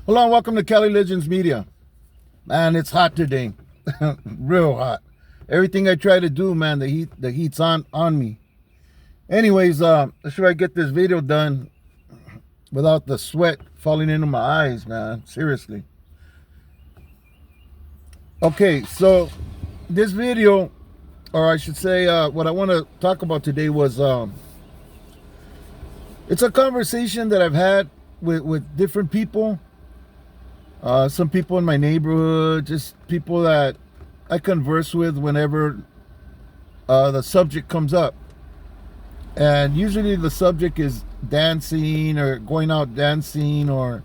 Hello and welcome to Cali Legends Media. Man, it's hot today. Real hot. Everything I try to do, man, the heat's on me. Anyways, let's try to get this video done without the sweat falling into my eyes, man. Seriously. Okay, so this video, or I should say, what I want to talk about today was it's a conversation that I've had with different people. Some people in my neighborhood, just people that I converse with whenever the subject comes up. And usually the subject is dancing or going out dancing or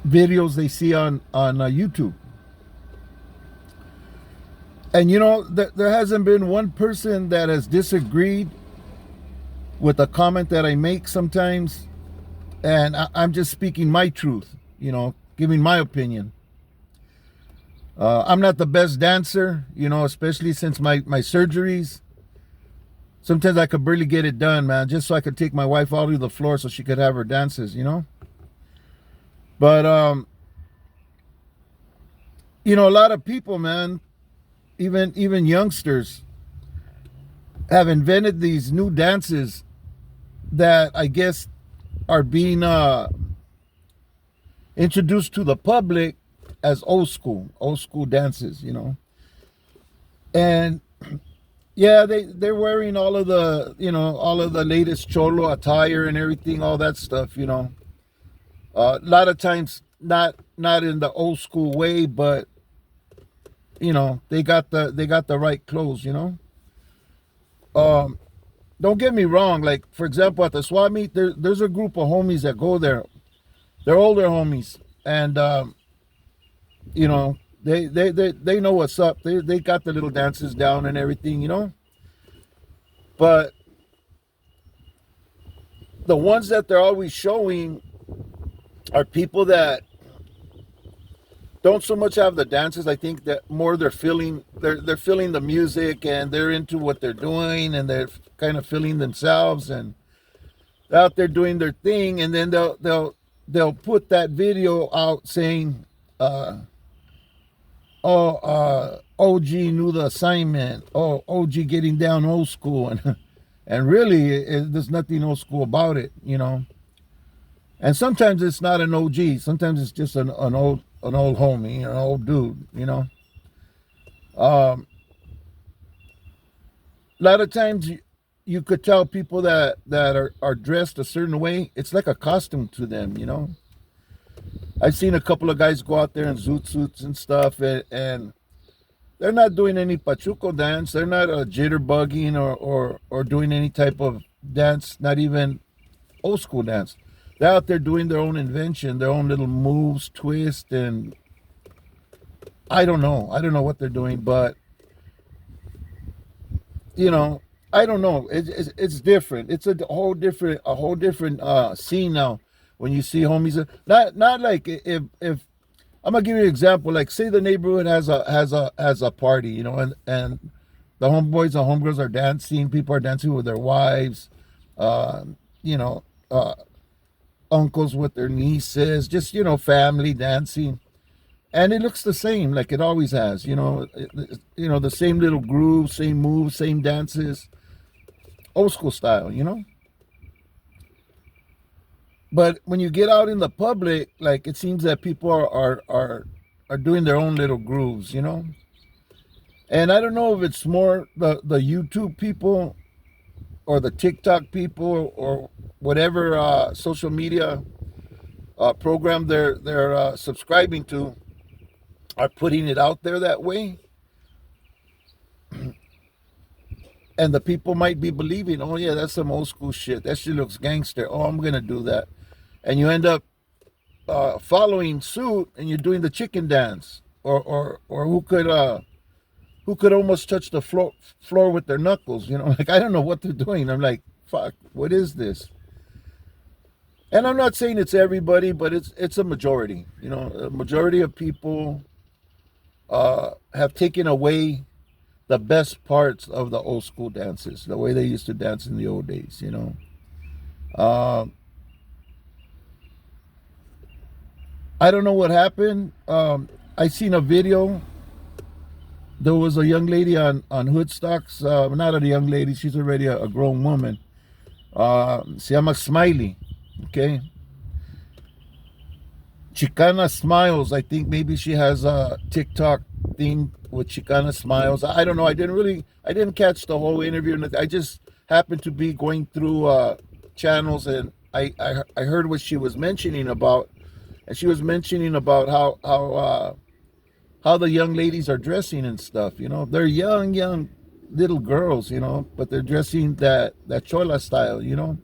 videos they see on YouTube. And you know, there hasn't been one person that has disagreed with a comment that I make sometimes. And I'm just speaking my truth, you know, giving my opinion. I'm not the best dancer, you know, especially since my surgeries. Sometimes I could barely get it done, man, just so I could take my wife out to the floor so she could have her dances, you know. But, you know, a lot of people, man, even youngsters have invented these new dances that I guess are being introduced to the public as old school dances, you know. And yeah, they're wearing all of the, you know, all of the latest cholo attire and everything, all that stuff, you know. A lot of times not in the old school way, but you know, they got the right clothes, you know. Don't get me wrong, like for example at the swap meet, there's a group of homies that go there. They're older homies, and you know, they know what's up. They got the little dances down and everything, you know. But the ones that they're always showing are people that don't so much have the dances. I think that more they're feeling the music and they're into what they're doing and they're kind of feeling themselves and they're out there doing their thing, and then they'll put that video out saying OG knew the assignment. Oh, OG getting down old school, and really, there's nothing old school about it, you know. And sometimes it's not an OG. Sometimes it's just an old homie, an old dude, you know. A lot of times you could tell people that are dressed a certain way. It's like a costume to them, you know. I've seen a couple of guys go out there in zoot suits and stuff, and they're not doing any pachuco dance. They're not jitterbugging or doing any type of dance, not even old school dance. They're out there doing their own invention, their own little moves, twist, and I don't know. I don't know what they're doing, but you know, I don't know. It's different. It's a whole different scene now. When you see homies, not like if I'm gonna give you an example. Like, say the neighborhood has a party, you know, and the homeboys and homegirls are dancing. People are dancing with their wives, you know, uncles with their nieces, just, you know, family dancing, and it looks the same, like it always has. You know, the same little grooves, same moves, same dances, old school style. You know. But when you get out in the public, like it seems that people are doing their own little grooves, you know. And I don't know if it's more the YouTube people or the TikTok people or whatever social media program they're subscribing to are putting it out there that way, and the people might be believing, oh yeah, that's some old school shit. That shit looks gangster. Oh, I'm gonna do that, and you end up following suit, and you're doing the chicken dance, or who could almost touch the floor with their knuckles. You know, like I don't know what they're doing. I'm like, fuck, what is this? And I'm not saying it's everybody, but it's a majority. You know, a majority of people have taken away the best parts of the old school dances, the way they used to dance in the old days. You know, I don't know what happened. I seen a video. There was a young lady on Hoodstocks. Not a young lady. She's already a grown woman. Se llama Smiley. Okay. Chicana Smiles. I think maybe she has a TikTok thing with Chicana Smiles. I don't know. I didn't catch the whole interview. I just happened to be going through channels, and I heard what she was mentioning about, and she was mentioning about how the young ladies are dressing and stuff. You know, they're young little girls. You know, but they're dressing that chola style. You know,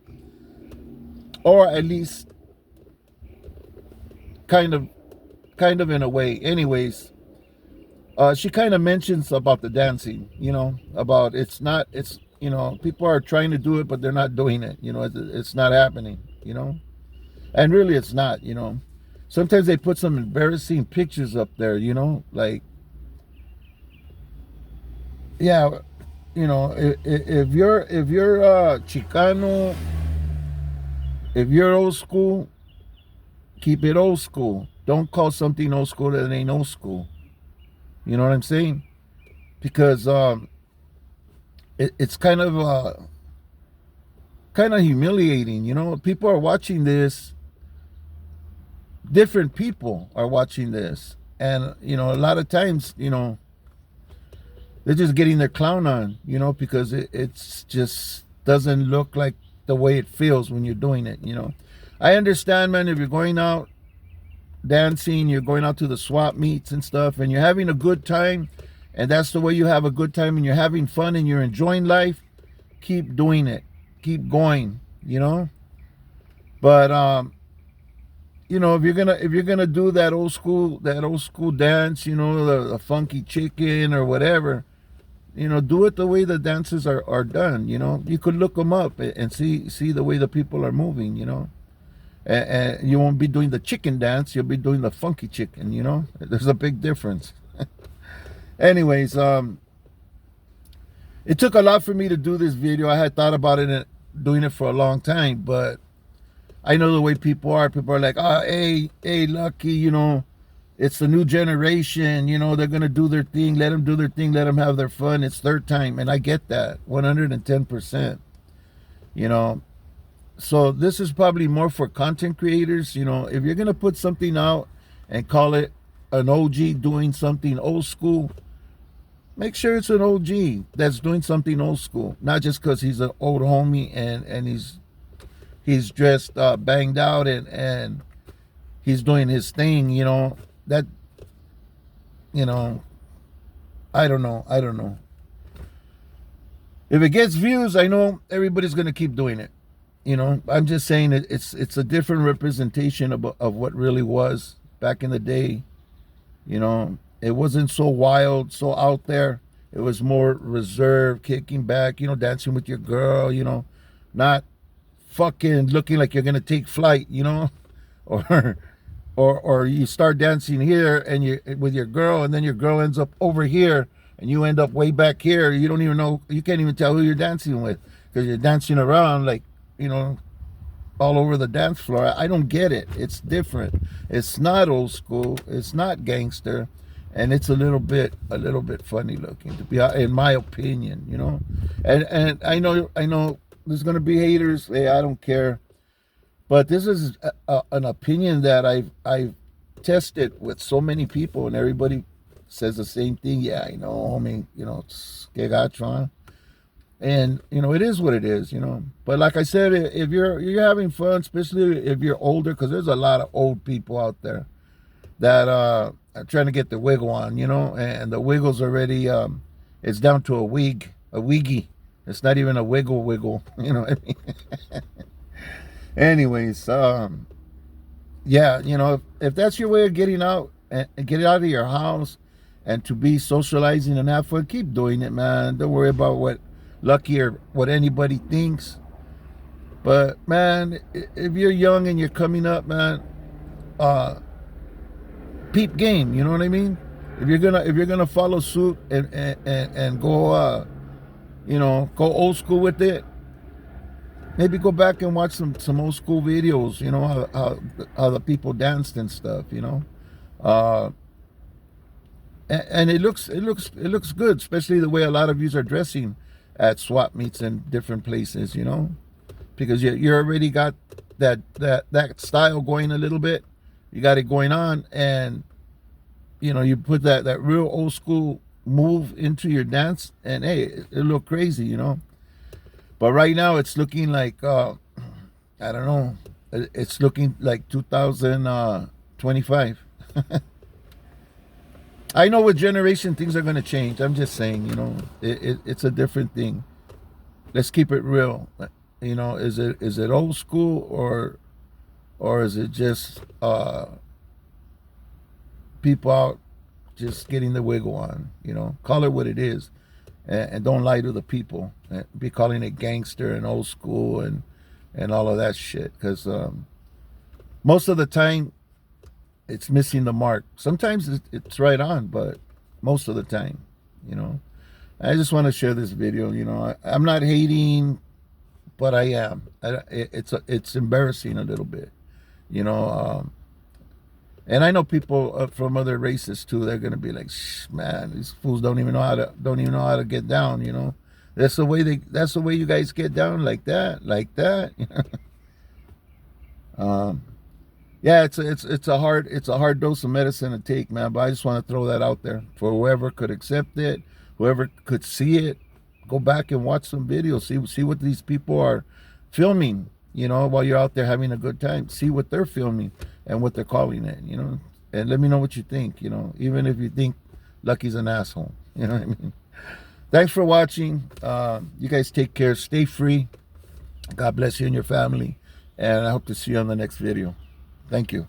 or at least kind of in a way. Anyways, she kind of mentions about the dancing. You know, about it's you know, people are trying to do it, but they're not doing it. You know, it's not happening. You know, and really, it's not. You know, sometimes they put some embarrassing pictures up there. You know, like, yeah, you know, if you're Chicano, if you're old school, keep it old school. Don't call something old school that ain't old school. You know what I'm saying? Because it's kind of humiliating. You know, people are watching this. Different people are watching this, and you know, a lot of times, you know, they're just getting their clown on. You know, because it's just doesn't look like the way it feels when you're doing it. You know, I understand, man. If you're going out dancing, you're going out to the swap meets and stuff, and you're having a good time, and that's the way you have a good time, and you're having fun and you're enjoying life, keep doing it, keep going, you know. But you know, if you're gonna do that old school dance, you know, the funky chicken or whatever, you know, do it the way the dances are done. You know, you could look them up and see the way the people are moving, you know. And you won't be doing the chicken dance, you'll be doing the funky chicken. You know, there's a big difference. Anyways, it took a lot for me to do this video. I had thought about it, doing it for a long time, but I know the way people are. People are like, oh, hey, Lucky, you know, it's the new generation, you know, they're gonna do their thing, let them do their thing, let them have their fun, it's their time. And I get that 110%. You know, so this is probably more for content creators. You know, if you're gonna put something out and call it an OG doing something old school, make sure it's an OG that's doing something old school, not just because he's an old homie and he's dressed banged out and he's doing his thing. You know, that, you know, I don't know. If it gets views, I know everybody's gonna keep doing it. You know, I'm just saying it's a different representation of what really was back in the day. You know, it wasn't so wild, so out there. It was more reserved, kicking back, you know, dancing with your girl, you know, not fucking looking like you're gonna take flight, you know, or or you start dancing here and you with your girl, and then your girl ends up over here and you end up way back here. You don't even know, you can't even tell who you're dancing with because you're dancing around like, you know, all over the dance floor. I don't get it. It's different. It's not old school. It's not gangster, and it's a little bit funny looking, to be, in my opinion. You know, and I know there's gonna be haters. Hey, I don't care, but this is an opinion that I've tested with so many people, and everybody says the same thing. Yeah, I know, homie. You know, it's que gacho, huh? And you know, it is what it is, you know. But like I said, if you're having fun, especially if you're older, because there's a lot of old people out there that are trying to get the wiggle on, you know, and the wiggle's already it's down to a wiggy. It's not even a wiggle, you know what I mean? Anyways, yeah, you know, if that's your way of getting out and get out of your house and to be socializing and have fun, keep doing it, man. Don't worry about what Lucky or what anybody thinks. But man, if you're young and you're coming up, man, peep game, you know what I mean? If you're gonna follow suit and go you know, go old school with it, Maybe go back and watch some old school videos. You know how the people danced and stuff. You know, uh, and it looks good, especially the way a lot of yous are dressing at swap meets and different places. You know, because you already got that style going a little bit. You got it going on, and you know you put that real old school move into your dance, and hey, it look crazy. You know, but right now it's looking like I don't know. It's looking like 2025. I know with generation things are going to change. I'm just saying, you know, it's a different thing. Let's keep it real. You know, is it old school or is it just people out just getting the wiggle on? You know, call it what it is, and don't lie to the people. Be calling it gangster and old school and all of that shit. Because most of the time it's missing the mark. Sometimes it's right on, but most of the time, you know. I just want to share this video. You know, I'm not hating, but I am. It's embarrassing a little bit, you know. And I know people from other races too. They're gonna be like, Shh, man, these fools don't even know how to get down. You know, that's the way That's the way you guys get down, like that, like that. um, yeah, it's a hard dose of medicine to take, man. But I just want to throw that out there for whoever could accept it, whoever could see it. Go back and watch some videos. See what these people are filming. You know, while you're out there having a good time, see what they're filming and what they're calling it. You know, and let me know what you think. You know, even if you think Lucky's an asshole. You know what I mean? Thanks for watching. You guys take care. Stay free. God bless you and your family. And I hope to see you on the next video. Thank you.